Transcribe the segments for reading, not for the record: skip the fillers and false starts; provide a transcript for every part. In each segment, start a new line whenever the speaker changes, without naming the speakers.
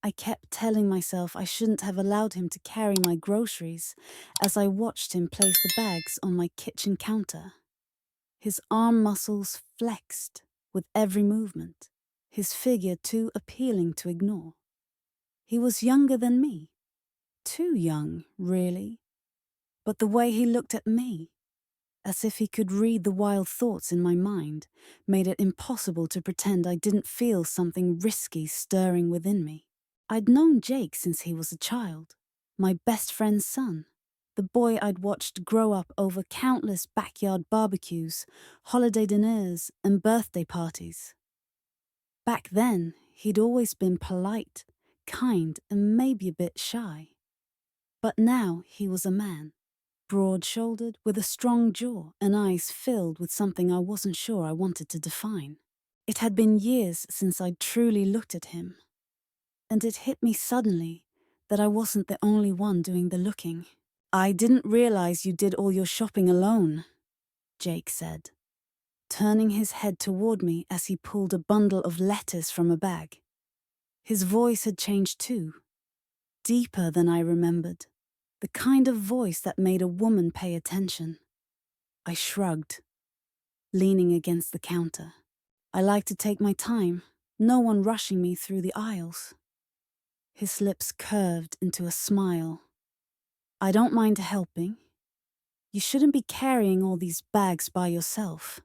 I kept telling myself I shouldn't have allowed him to carry my groceries as I watched him place the bags on my kitchen counter. His arm muscles flexed with every movement, his figure too appealing to ignore. He was younger than me. Too young, really. But the way he looked at me, as if he could read the wild thoughts in my mind, made it impossible to pretend I didn't feel something risky stirring within me. I'd known Jake since he was a child, my best friend's son, the boy I'd watched grow up over countless backyard barbecues, holiday dinners, and birthday parties. Back then, he'd always been polite, kind, and maybe a bit shy. But now he was a man, broad-shouldered, with a strong jaw and eyes filled with something I wasn't sure I wanted to define. It had been years since I'd truly looked at him, and it hit me suddenly that I wasn't the only one doing the looking. "I didn't realize you did all your shopping alone," Jake said, turning his head toward me as he pulled a bundle of lettuce from a bag. His voice had changed too, deeper than I remembered, the kind of voice that made a woman pay attention. I shrugged, leaning against the counter. I like to take my time, no one rushing me through the aisles. His lips curved into a smile. "I don't mind helping. You shouldn't be carrying all these bags by yourself."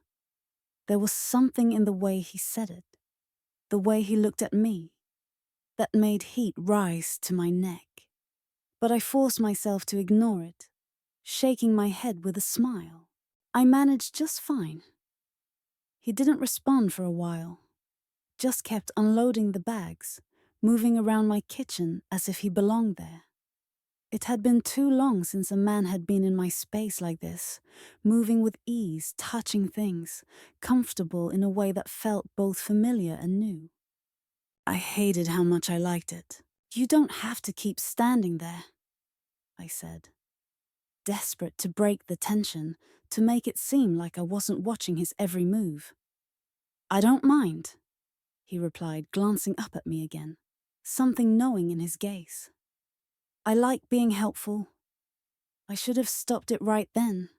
There was something in the way he said it, the way he looked at me, that made heat rise to my neck. But I forced myself to ignore it, shaking my head with a smile. I managed just fine. He didn't respond for a while, just kept unloading the bags, moving around my kitchen as if he belonged there. It had been too long since a man had been in my space like this, moving with ease, touching things, comfortable in a way that felt both familiar and new. I hated how much I liked it. "You don't have to keep standing there," I said, desperate to break the tension, to make it seem like I wasn't watching his every move. "I don't mind," he replied, glancing up at me again, something knowing in his gaze. "I like being helpful." I should have stopped it right then,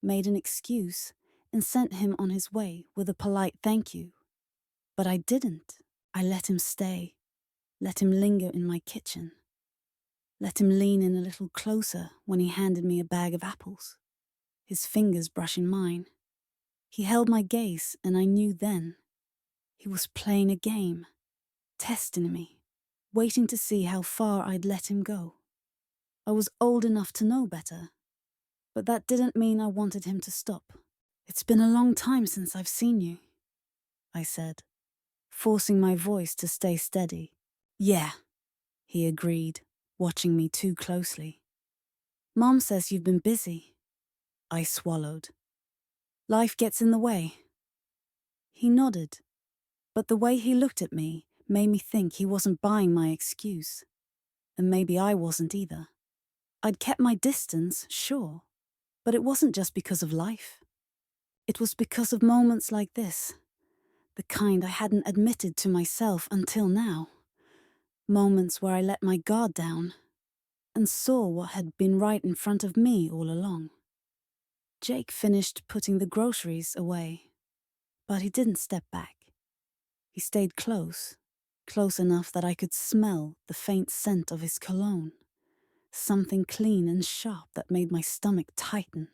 made an excuse, and sent him on his way with a polite thank you. But I didn't. I let him stay, let him linger in my kitchen, let him lean in a little closer when he handed me a bag of apples, his fingers brushing mine. He held my gaze, and I knew then he was playing a game, testing me, waiting to see how far I'd let him go. I was old enough to know better, but that didn't mean I wanted him to stop. "It's been a long time since I've seen you," I said, forcing my voice to stay steady. "Yeah," he agreed, watching me too closely. "Mom says you've been busy." I swallowed. "Life gets in the way." He nodded, but the way he looked at me made me think he wasn't buying my excuse. And maybe I wasn't either. I'd kept my distance, sure, but it wasn't just because of life. It was because of moments like this, the kind I hadn't admitted to myself until now. Moments where I let my guard down and saw what had been right in front of me all along. Jake finished putting the groceries away, but he didn't step back. He stayed close, close enough that I could smell the faint scent of his cologne, something clean and sharp that made my stomach tighten.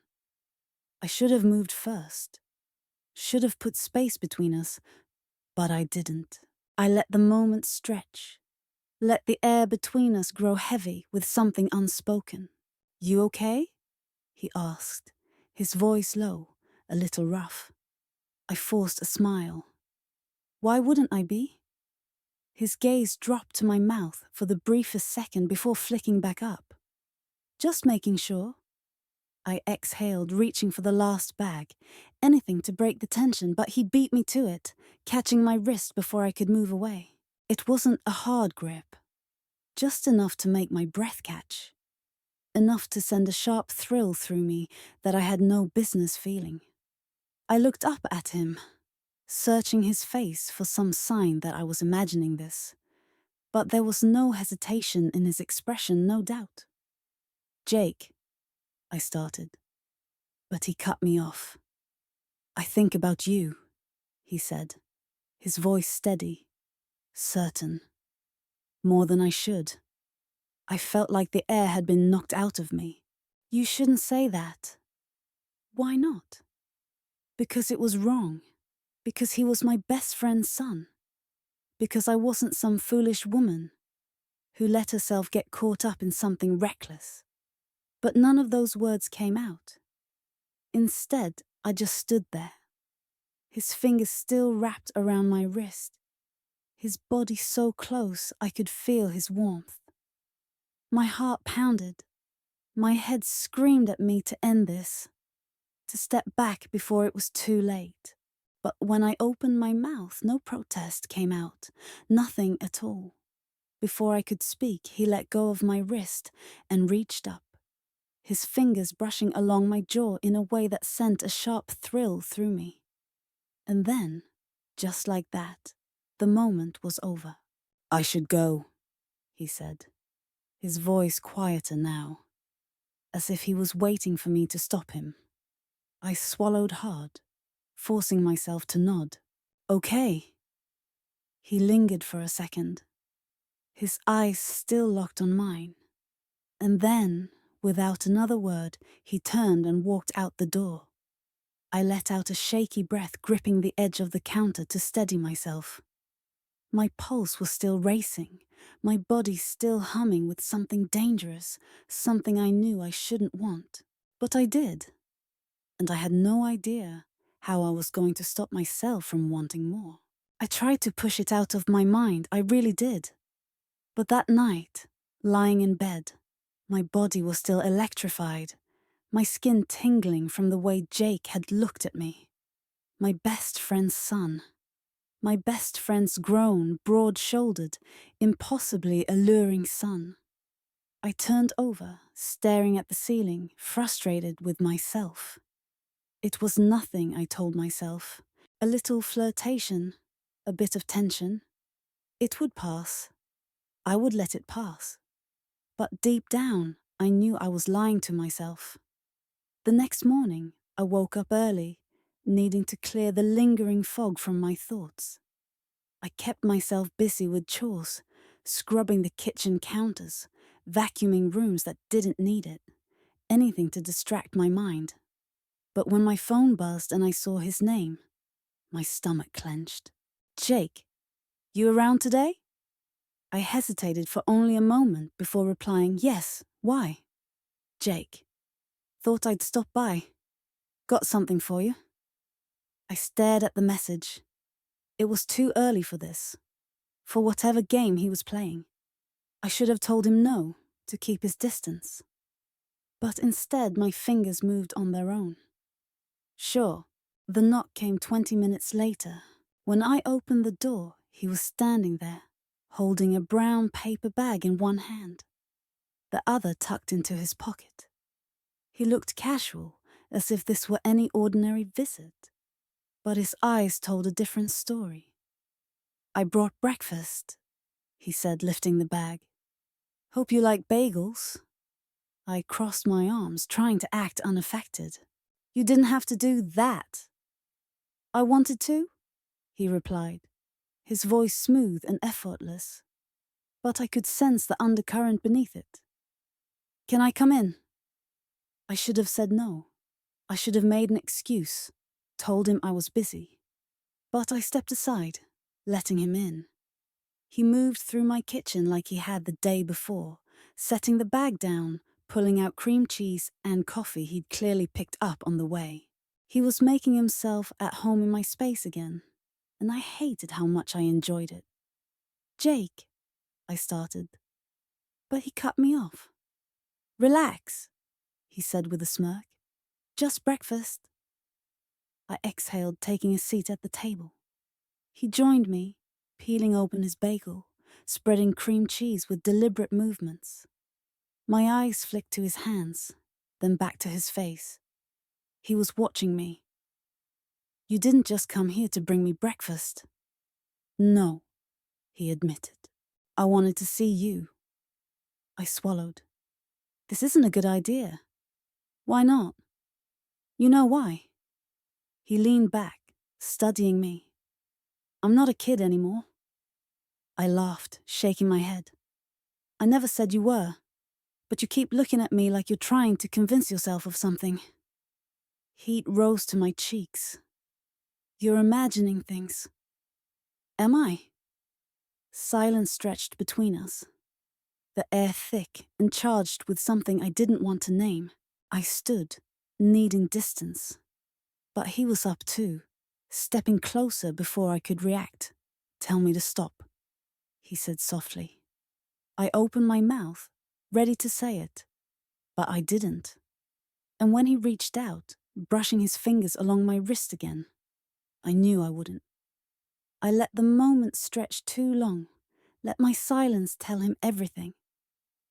I should have moved first, should have put space between us, but I didn't. I let the moment stretch, let the air between us grow heavy with something unspoken. "You okay?" he asked, his voice low, a little rough. I forced a smile. Why wouldn't I be? His gaze dropped to my mouth for the briefest second before flicking back up. "Just making sure." I exhaled, reaching for the last bag, anything to break the tension, but he beat me to it, catching my wrist before I could move away. It wasn't a hard grip, just enough to make my breath catch, enough to send a sharp thrill through me that I had no business feeling. I looked up at him, searching his face for some sign that I was imagining this. But there was no hesitation in his expression, no doubt. "Jake," I started, but he cut me off. "I think about you," he said, his voice steady, certain. More than I should. I felt like the air had been knocked out of me. "You shouldn't say that." "Why not?" "Because it was wrong. Because he was my best friend's son. Because I wasn't some foolish woman who let herself get caught up in something reckless." But none of those words came out. Instead, I just stood there, his fingers still wrapped around my wrist, his body so close I could feel his warmth. My heart pounded. My head screamed at me to end this, to step back before it was too late. But when I opened my mouth, no protest came out, nothing at all. Before I could speak, he let go of my wrist and reached up, his fingers brushing along my jaw in a way that sent a sharp thrill through me. And then, just like that, the moment was over. "I should go," he said, his voice quieter now, as if he was waiting for me to stop him. I swallowed hard, forcing myself to nod. "Okay." He lingered for a second, his eyes still locked on mine. And then, without another word, he turned and walked out the door. I let out a shaky breath, gripping the edge of the counter to steady myself. My pulse was still racing, my body still humming with something dangerous, something I knew I shouldn't want. But I did, and I had no idea how I was going to stop myself from wanting more. I tried to push it out of my mind, I really did. But that night, lying in bed, my body was still electrified, my skin tingling from the way Jake had looked at me. My best friend's son. My best friend's grown, broad-shouldered, impossibly alluring son. I turned over, staring at the ceiling, frustrated with myself. It was nothing, I told myself. A little flirtation, a bit of tension. It would pass. I would let it pass. But deep down, I knew I was lying to myself. The next morning, I woke up early, needing to clear the lingering fog from my thoughts. I kept myself busy with chores, scrubbing the kitchen counters, vacuuming rooms that didn't need it, anything to distract my mind. But when my phone buzzed and I saw his name, my stomach clenched. "Jake, you around today?" I hesitated for only a moment before replying, "Yes, why?" "Jake, thought I'd stop by. Got something for you." I stared at the message. It was too early for this, for whatever game he was playing. I should have told him no, to keep his distance. But instead my fingers moved on their own. Sure, the knock came 20 minutes later. When I opened the door, he was standing there, holding a brown paper bag in one hand, the other tucked into his pocket. He looked casual, as if this were any ordinary visit. But his eyes told a different story. "I brought breakfast," he said, lifting the bag. "Hope you like bagels." I crossed my arms, trying to act unaffected. "You didn't have to do that." "I wanted to," he replied, his voice smooth and effortless. But I could sense the undercurrent beneath it. "Can I come in?" I should have said no. I should have made an excuse, told him I was busy. But I stepped aside, letting him in. He moved through my kitchen like he had the day before, setting the bag down, pulling out cream cheese and coffee he'd clearly picked up on the way. He was making himself at home in my space again, and I hated how much I enjoyed it. "Jake," I started, but he cut me off. "Relax," he said with a smirk. "Just breakfast." I exhaled, taking a seat at the table. He joined me, peeling open his bagel, spreading cream cheese with deliberate movements. My eyes flicked to his hands, then back to his face. He was watching me. "You didn't just come here to bring me breakfast." "No," he admitted. I wanted to see you. I swallowed. This isn't a good idea. Why not? You know why. He leaned back, studying me. I'm not a kid anymore. I laughed, shaking my head. I never said you were, but you keep looking at me like you're trying to convince yourself of something. Heat rose to my cheeks. You're imagining things. Am I? Silence stretched between us, the air thick and charged with something I didn't want to name. I stood, needing distance. But he was up too, stepping closer before I could react. Tell me to stop, he said softly. I opened my mouth, ready to say it, but I didn't. And when he reached out, brushing his fingers along my wrist again, I knew I wouldn't. I let the moment stretch too long, let my silence tell him everything.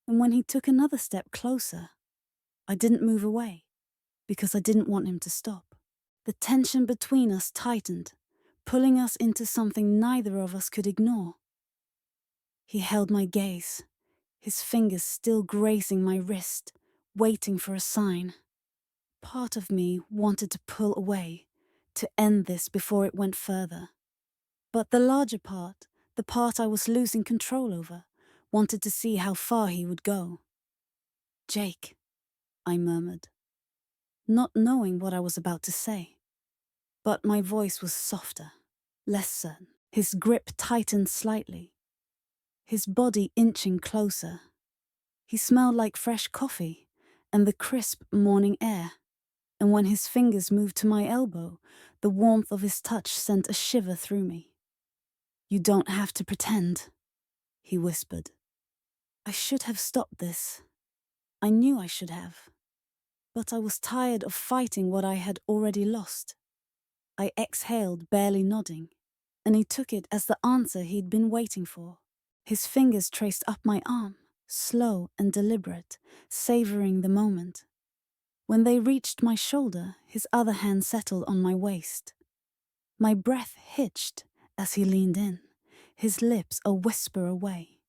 And when he took another step closer, I didn't move away, because I didn't want him to stop. The tension between us tightened, pulling us into something neither of us could ignore. He held my gaze, his fingers still grazing my wrist, waiting for a sign. Part of me wanted to pull away, to end this before it went further. But the larger part, the part I was losing control over, wanted to see how far he would go. Jake, I murmured, not knowing what I was about to say. But my voice was softer, less certain. His grip tightened slightly, his body inching closer. He smelled like fresh coffee and the crisp morning air. And when his fingers moved to my elbow, the warmth of his touch sent a shiver through me. You don't have to pretend, he whispered. I should have stopped this. I knew I should have. But I was tired of fighting what I had already lost. I exhaled, barely nodding, and he took it as the answer he'd been waiting for. His fingers traced up my arm, slow and deliberate, savoring the moment. When they reached my shoulder, his other hand settled on my waist. My breath hitched as he leaned in, his lips a whisper away.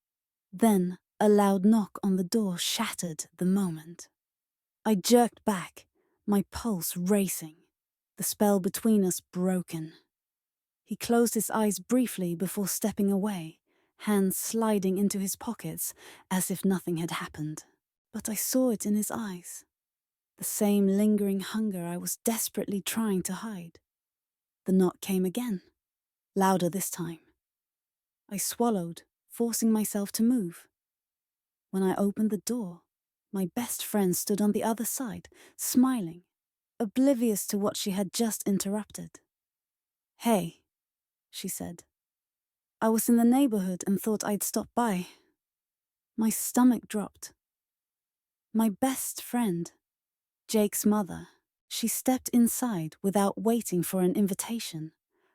Then a loud knock on the door shattered the moment. I jerked back, my pulse racing, the spell between us broken. He closed his eyes briefly before stepping away, hands sliding into his pockets as if nothing had happened. But I saw it in his eyes, the same lingering hunger I was desperately trying to hide. The knock came again, louder this time. I swallowed, forcing myself to move. When I opened the door, my best friend stood on the other side, smiling, oblivious to what she had just interrupted. Hey, she said. I was in the neighborhood and thought I'd stop by. My stomach dropped. My best friend, Jake's mother, she stepped inside without waiting for an invitation,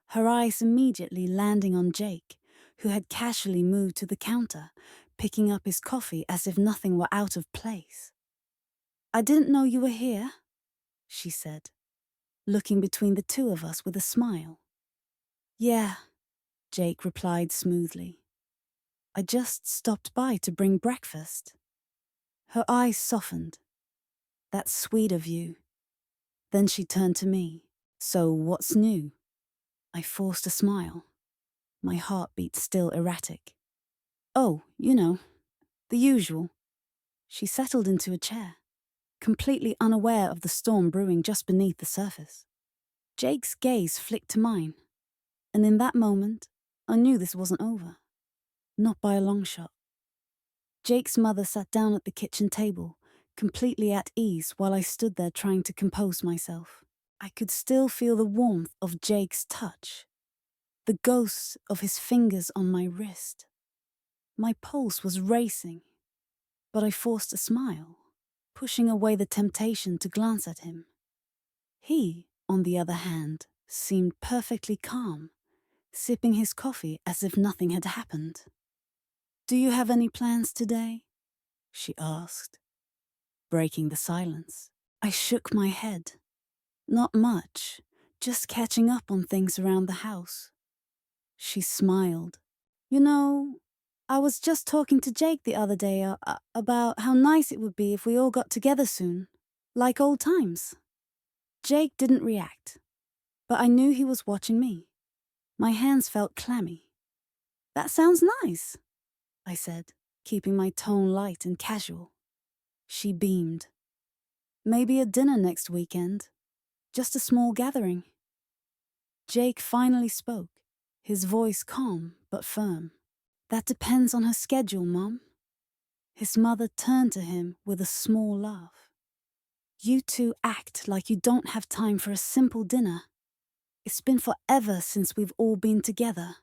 her eyes immediately landing on Jake, who had casually moved to the counter, picking up his coffee as if nothing were out of place. I didn't know you were here, she said, looking between the two of us with a smile. Yeah, Jake replied smoothly. I just stopped by to bring breakfast. Her eyes softened. That's sweet of you. Then she turned to me. So what's new? I forced a smile, my heartbeat still erratic. Oh, the usual. She settled into a chair, completely unaware of the storm brewing just beneath the surface. Jake's gaze flicked to mine, and in that moment, I knew this wasn't over. Not by a long shot. Jake's mother sat down at the kitchen table, completely at ease while I stood there trying to compose myself. I could still feel the warmth of Jake's touch, the ghosts of his fingers on my wrist. My pulse was racing, but I forced a smile, pushing away the temptation to glance at him. He, on the other hand, seemed perfectly calm, sipping his coffee as if nothing had happened. Do you have any plans today? She asked, breaking the silence. I shook my head. Not much, just catching up on things around the house. She smiled. You know, I was just talking to Jake the other day about how nice it would be if we all got together soon, like old times. Jake didn't react, but I knew he was watching me. My hands felt clammy. That sounds nice, I said, keeping my tone light and casual. She beamed. Maybe a dinner next weekend. Just a small gathering. Jake finally spoke, his voice calm but firm. That depends on her schedule, Mom. His mother turned to him with a small laugh. You two act like you don't have time for a simple dinner. It's been forever since we've all been together.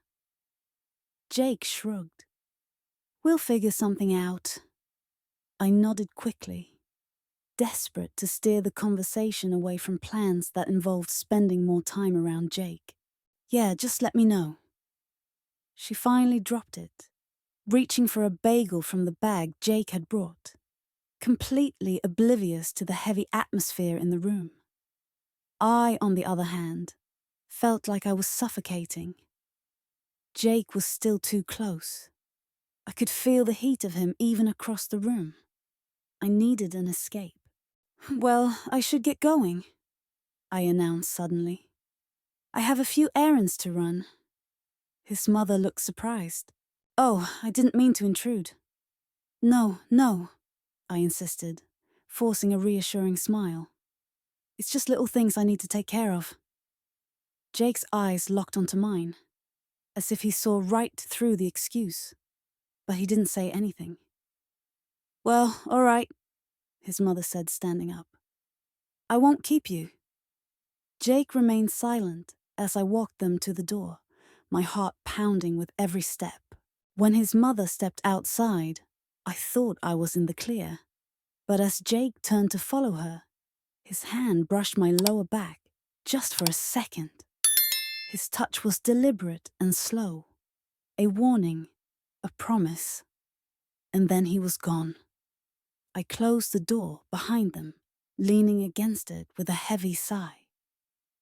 Jake shrugged. We'll figure something out. I nodded quickly, desperate to steer the conversation away from plans that involved spending more time around Jake. Yeah, just let me know. She finally dropped it, reaching for a bagel from the bag Jake had brought, completely oblivious to the heavy atmosphere in the room. I, on the other hand, felt like I was suffocating. Jake was still too close. I could feel the heat of him even across the room. I needed an escape. Well, I should get going, I announced suddenly. I have a few errands to run. His mother looked surprised. Oh, I didn't mean to intrude. No, I insisted, forcing a reassuring smile. It's just little things I need to take care of. Jake's eyes locked onto mine, as if he saw right through the excuse, but he didn't say anything. Well, all right, his mother said, standing up. I won't keep you. Jake remained silent as I walked them to the door, my heart pounding with every step. When his mother stepped outside, I thought I was in the clear. But as Jake turned to follow her, his hand brushed my lower back just for a second. His touch was deliberate and slow, a warning, a promise. And then he was gone. I closed the door behind them, leaning against it with a heavy sigh.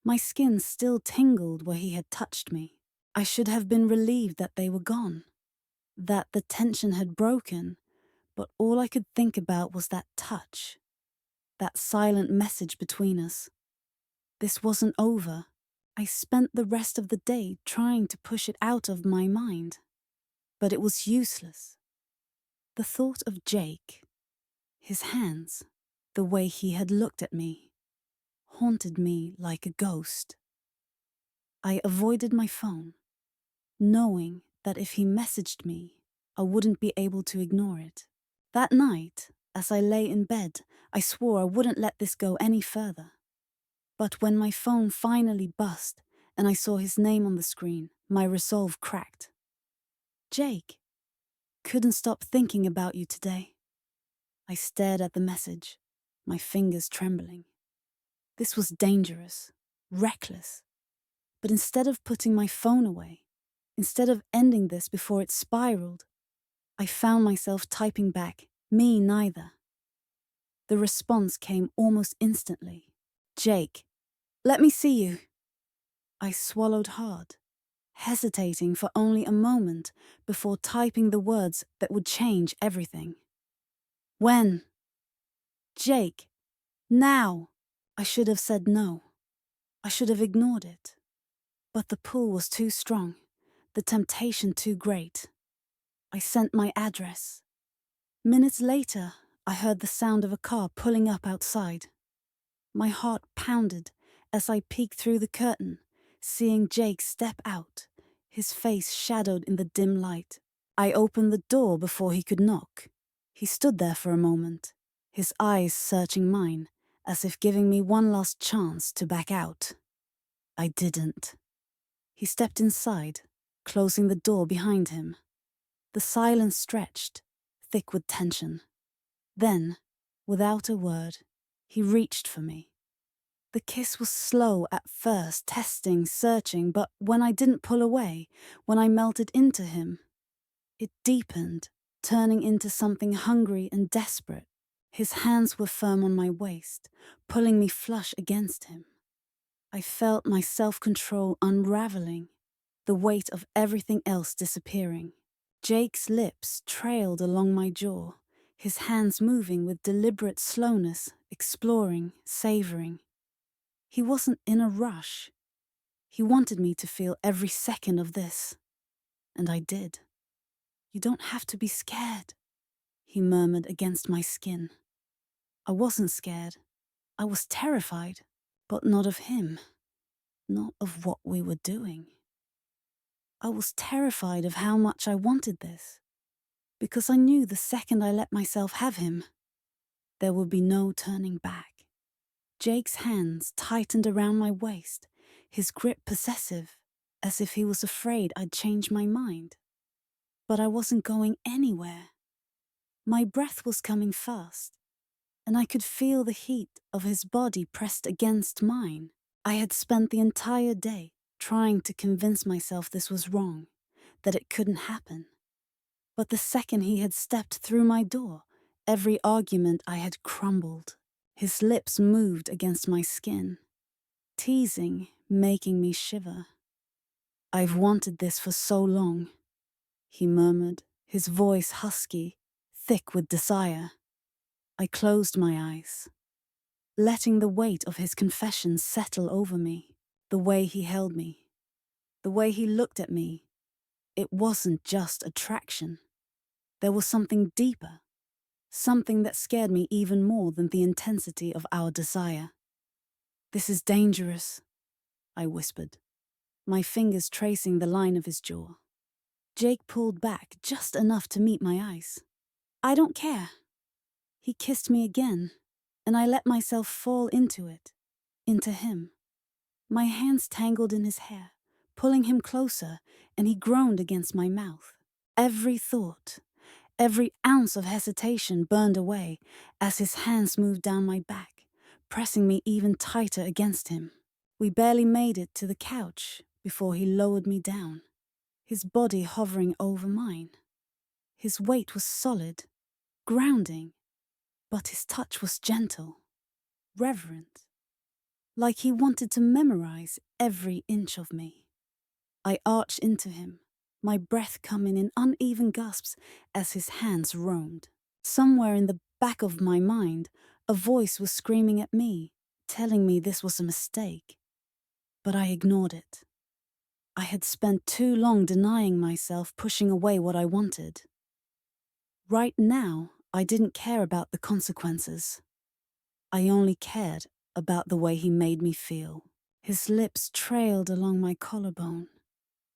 My skin still tingled where he had touched me. I should have been relieved that they were gone, that the tension had broken, but all I could think about was that touch, that silent message between us. This wasn't over. I spent the rest of the day trying to push it out of my mind, but it was useless. The thought of Jake, his hands, the way he had looked at me, haunted me like a ghost. I avoided my phone, knowing that if he messaged me, I wouldn't be able to ignore it. That night, as I lay in bed, I swore I wouldn't let this go any further. But when my phone finally buzzed and I saw his name on the screen, my resolve cracked. Jake, couldn't stop thinking about you today. I stared at the message, my fingers trembling. This was dangerous, reckless. But instead of putting my phone away, instead of ending this before it spiraled, I found myself typing back, me neither. The response came almost instantly. Jake, let me see you. I swallowed hard, hesitating for only a moment before typing the words that would change everything. When? Jake, now. I should have said no. I should have ignored it. But the pull was too strong, the temptation too great. I sent my address. Minutes later, I heard the sound of a car pulling up outside. My heart pounded as I peeked through the curtain, seeing Jake step out, his face shadowed in the dim light. I opened the door before he could knock. He stood there for a moment, his eyes searching mine, as if giving me one last chance to back out. I didn't. He stepped inside, closing the door behind him. The silence stretched, thick with tension. Then, without a word, he reached for me. The kiss was slow at first, testing, searching, but when I didn't pull away, when I melted into him, it deepened, turning into something hungry and desperate. His hands were firm on my waist, pulling me flush against him. I felt my self-control unraveling, the weight of everything else disappearing. Jake's lips trailed along my jaw, his hands moving with deliberate slowness, exploring, savoring. He wasn't in a rush. He wanted me to feel every second of this. And I did. "You don't have to be scared," he murmured against my skin. I wasn't scared. I was terrified, but not of him, not of what we were doing. I was terrified of how much I wanted this, because I knew the second I let myself have him, there would be no turning back. Jake's hands tightened around my waist, his grip possessive, as if he was afraid I'd change my mind. But I wasn't going anywhere. My breath was coming fast, and I could feel the heat of his body pressed against mine. I had spent the entire day trying to convince myself this was wrong, that it couldn't happen. But the second he had stepped through my door, every argument I had crumbled. His lips moved against my skin, teasing, making me shiver. "I've wanted this for so long," he murmured, his voice husky, thick with desire. I closed my eyes, letting the weight of his confession settle over me. The way he held me, the way he looked at me, it wasn't just attraction. There was something deeper, something that scared me even more than the intensity of our desire. "This is dangerous," I whispered, my fingers tracing the line of his jaw. Jake pulled back just enough to meet my eyes. "I don't care." He kissed me again, and I let myself fall into it, into him. My hands tangled in his hair, pulling him closer, and he groaned against my mouth. Every thought, every ounce of hesitation burned away as his hands moved down my back, pressing me even tighter against him. We barely made it to the couch before he lowered me down, his body hovering over mine. His weight was solid, grounding, but his touch was gentle, reverent, like he wanted to memorize every inch of me. I arched into him, my breath coming in uneven gasps as his hands roamed. Somewhere in the back of my mind, a voice was screaming at me, telling me this was a mistake. But I ignored it. I had spent too long denying myself, pushing away what I wanted. Right now, I didn't care about the consequences. I only cared about the way he made me feel. His lips trailed along my collarbone,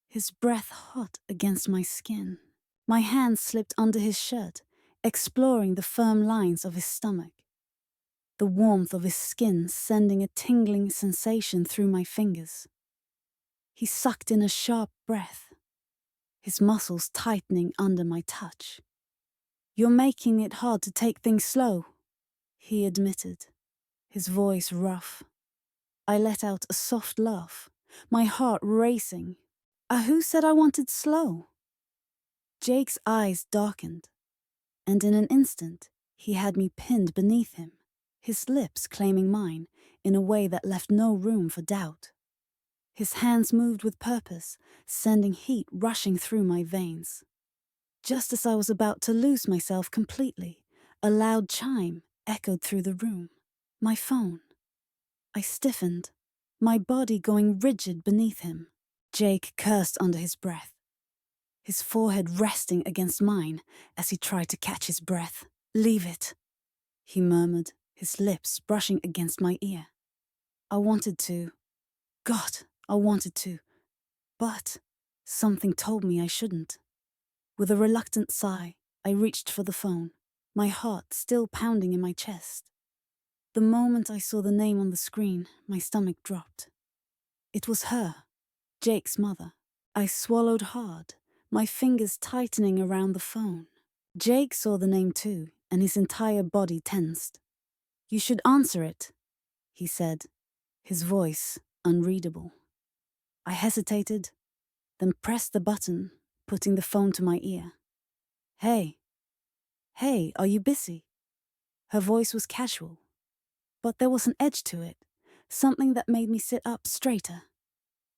his breath hot against my skin. My hands slipped under his shirt, exploring the firm lines of his stomach, the warmth of his skin sending a tingling sensation through my fingers. He sucked in a sharp breath, his muscles tightening under my touch. "You're making it hard to take things slow," he admitted, his voice rough. I let out a soft laugh, my heart racing. Who said I wanted slow?" Jake's eyes darkened, and in an instant, he had me pinned beneath him, his lips claiming mine in a way that left no room for doubt. His hands moved with purpose, sending heat rushing through my veins. Just as I was about to lose myself completely, a loud chime echoed through the room. My phone. I stiffened, my body going rigid beneath him. Jake cursed under his breath, his forehead resting against mine as he tried to catch his breath. "Leave it," he murmured, his lips brushing against my ear. I wanted to. God, I wanted to. But something told me I shouldn't. With a reluctant sigh, I reached for the phone, my heart still pounding in my chest. The moment I saw the name on the screen, my stomach dropped. It was her, Jake's mother. I swallowed hard, my fingers tightening around the phone. Jake saw the name too, and his entire body tensed. "You should answer it," he said, his voice unreadable. I hesitated, then pressed the button, putting the phone to my ear. Hey, are you busy?" Her voice was casual, but there was an edge to it, something that made me sit up straighter.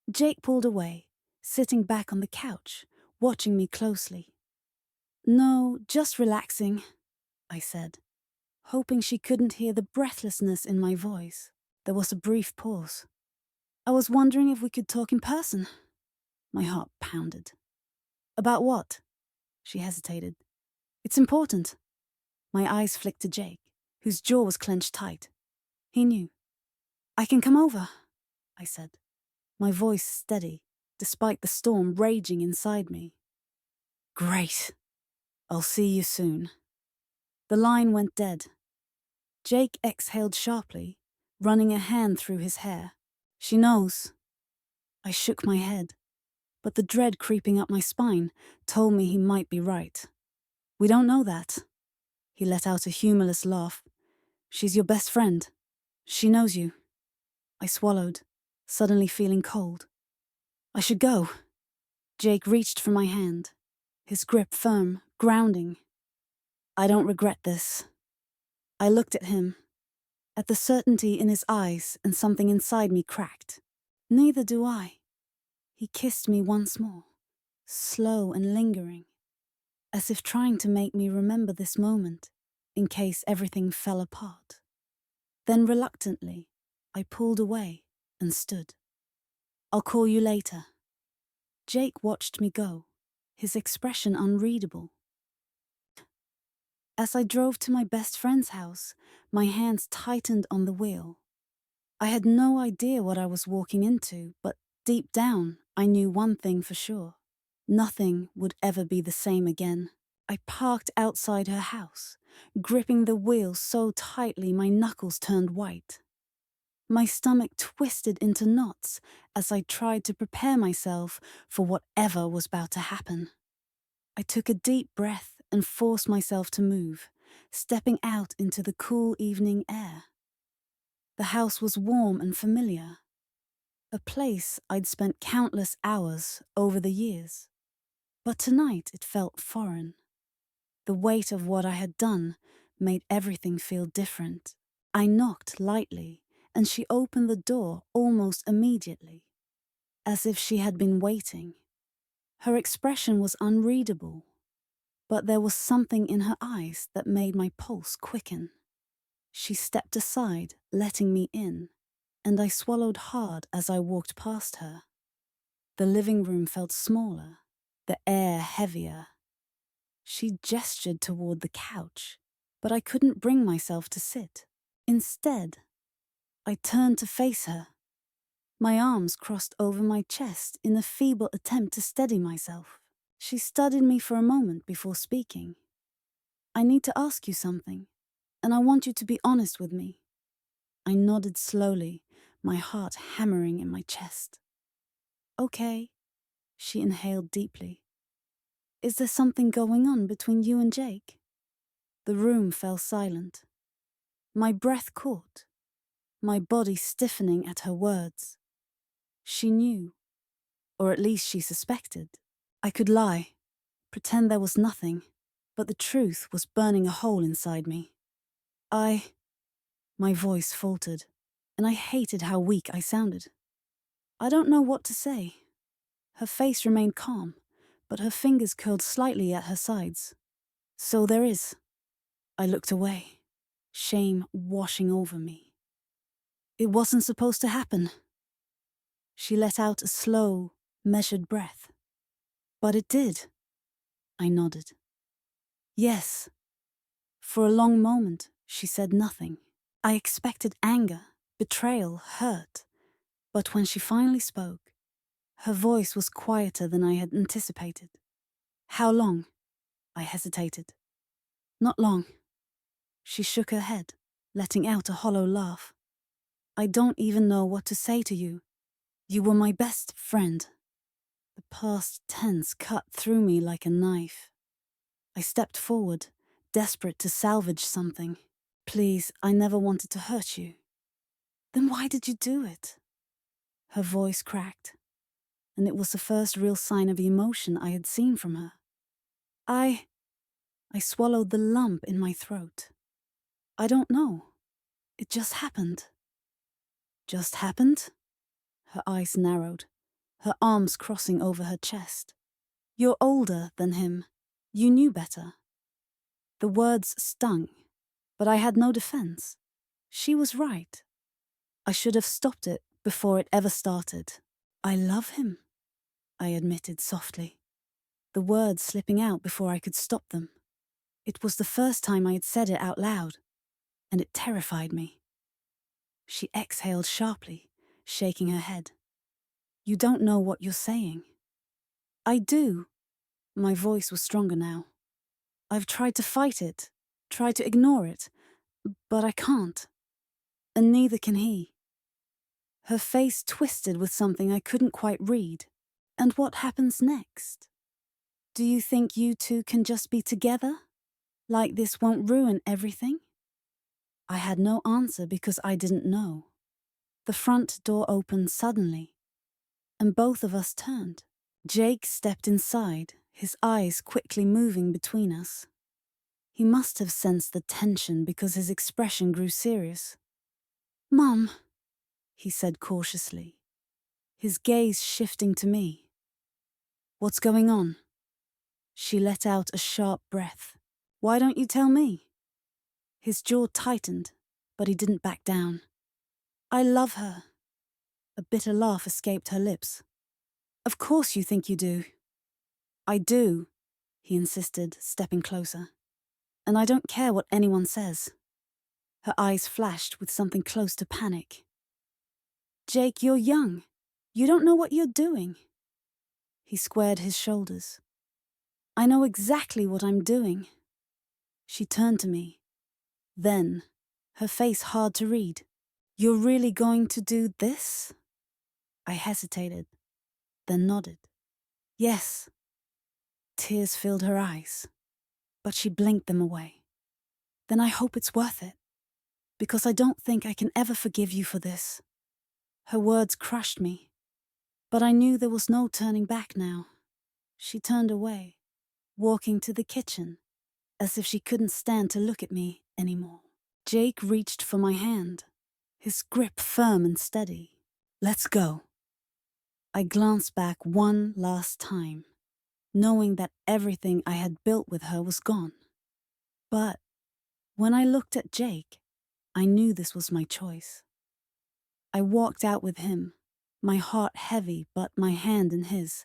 Jake pulled away, sitting back on the couch, watching me closely. No, just relaxing, I said, hoping she couldn't hear the breathlessness in my voice. There was a brief pause. I was wondering if we could talk in person. My heart pounded. About what? She hesitated. It's important. My eyes flicked to Jake, whose jaw was clenched tight. He knew. I can come over, I said, my voice steady, despite the storm raging inside me. Great. I'll see you soon. The line went dead. Jake exhaled sharply, running a hand through his hair. She knows. I shook my head, but the dread creeping up my spine told me he might be right. We don't know that. He let out a humorless laugh. She's your best friend. She knows you. I swallowed, suddenly feeling cold. I should go. Jake reached for my hand, his grip firm, grounding. I don't regret this. I looked at him, at the certainty in his eyes, and something inside me cracked. Neither do I. He kissed me once more, slow and lingering, as if trying to make me remember this moment, in case everything fell apart. Then reluctantly, I pulled away and stood. I'll call you later. Jake watched me go, his expression unreadable. As I drove to my best friend's house, my hands tightened on the wheel. I had no idea what I was walking into, but deep down, I knew one thing for sure. Nothing would ever be the same again. I parked outside her house, gripping the wheel so tightly my knuckles turned white. My stomach twisted into knots as I tried to prepare myself for whatever was about to happen. I took a deep breath and forced myself to move, stepping out into the cool evening air. The house was warm and familiar, a place I'd spent countless hours over the years. But tonight it felt foreign. The weight of what I had done made everything feel different. I knocked lightly, and she opened the door almost immediately, as if she had been waiting. Her expression was unreadable, but there was something in her eyes that made my pulse quicken. She stepped aside, letting me in, and I swallowed hard as I walked past her. The living room felt smaller, the air heavier. She gestured toward the couch, but I couldn't bring myself to sit. Instead, I turned to face her. My arms crossed over my chest in a feeble attempt to steady myself. She studied me for a moment before speaking. I need to ask you something, and I want you to be honest with me. I nodded slowly, my heart hammering in my chest. Okay, she inhaled deeply. Is there something going on between you and Jake? The room fell silent. My breath caught, my body stiffening at her words. She knew, or at least she suspected. I could lie, pretend there was nothing, but the truth was burning a hole inside me. My voice faltered, and I hated how weak I sounded. I don't know what to say. Her face remained calm, but her fingers curled slightly at her sides. So there is. I looked away, shame washing over me. It wasn't supposed to happen. She let out a slow, measured breath. But it did. I nodded. Yes. For a long moment, she said nothing. I expected anger, betrayal, hurt. But when she finally spoke, her voice was quieter than I had anticipated. How long? I hesitated. Not long. She shook her head, letting out a hollow laugh. I don't even know what to say to you. You were my best friend. The past tense cut through me like a knife. I stepped forward, desperate to salvage something. Please, I never wanted to hurt you. Then why did you do it? Her voice cracked, and it was the first real sign of emotion I had seen from her. I swallowed the lump in my throat. I don't know. It just happened. Just happened? Her eyes narrowed, her arms crossing over her chest. You're older than him. You knew better. The words stung, but I had no defense. She was right. I should have stopped it before it ever started. I love him, I admitted softly, the words slipping out before I could stop them. It was the first time I had said it out loud, and it terrified me. She exhaled sharply, shaking her head. You don't know what you're saying. I do. My voice was stronger now. I've tried to fight it, tried to ignore it, but I can't. And neither can he. Her face twisted with something I couldn't quite read. And what happens next? Do you think you two can just be together? Like this won't ruin everything? I had no answer because I didn't know. The front door opened suddenly, and both of us turned. Jake stepped inside, his eyes quickly moving between us. He must have sensed the tension because his expression grew serious. Mum, he said cautiously, his gaze shifting to me. What's going on? She let out a sharp breath. Why don't you tell me? His jaw tightened, but he didn't back down. I love her. A bitter laugh escaped her lips. Of course you think you do. I do, he insisted, stepping closer. And I don't care what anyone says. Her eyes flashed with something close to panic. Jake, you're young. You don't know what you're doing. He squared his shoulders. I know exactly what I'm doing. She turned to me. Then, her face hard to read. You're really going to do this? I hesitated, then nodded. Yes. Tears filled her eyes, but she blinked them away. Then I hope it's worth it, because I don't think I can ever forgive you for this. Her words crushed me, but I knew there was no turning back now. She turned away, walking to the kitchen, as if she couldn't stand to look at me anymore. Jake reached for my hand, his grip firm and steady. Let's go. I glanced back one last time, knowing that everything I had built with her was gone. But when I looked at Jake, I knew this was my choice. I walked out with him, my heart heavy but my hand in his,